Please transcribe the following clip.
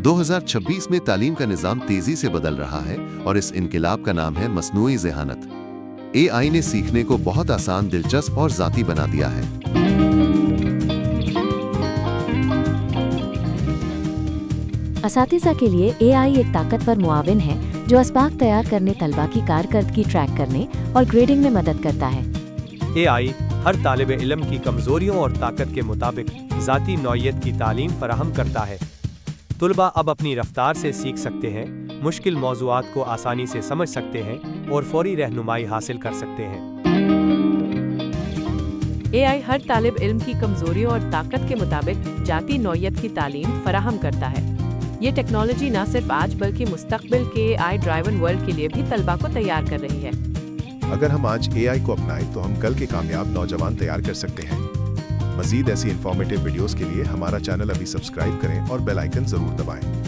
2026 میں تعلیم کا نظام تیزی سے بدل رہا ہے اور اس انقلاب کا نام ہے مصنوعی ذہانت۔ اے آئی نے سیکھنے کو بہت آسان، دلچسپ اور ذاتی بنا دیا ہے۔ اساتذہ کے لیے اے آئی ایک طاقتور معاون ہے جو اسباق تیار کرنے، طلبہ کی کارکردگی ٹریک کرنے اور گریڈنگ میں مدد کرتا ہے۔ اے آئی ہر طالب علم کی کمزوریوں اور طاقت کے مطابق ذاتی نوعیت کی تعلیم فراہم کرتا ہے۔ طلبہ اب اپنی رفتار سے سیکھ سکتے ہیں، مشکل موضوعات کو آسانی سے سمجھ سکتے ہیں اور فوری رہنمائی حاصل کر سکتے ہیں۔ اے آئی ہر طالب علم کی کمزوریوں اور طاقت کے مطابق ذاتی نوعیت کی تعلیم فراہم کرتا ہے۔ یہ ٹیکنالوجی نہ صرف آج بلکہ مستقبل کے اے آئی ڈرائیون ورلڈ کے لیے بھی طلبہ کو تیار کر رہی ہے۔ اگر ہم آج اے آئی کو اپنائیں تو ہم کل کے کامیاب نوجوان تیار کر سکتے ہیں۔ مزید ایسی انفارمیٹیو ویڈیوز کے لیے ہمارا چینل ابھی سبسکرائب کریں اور بیل آئیکن ضرور دبائیں۔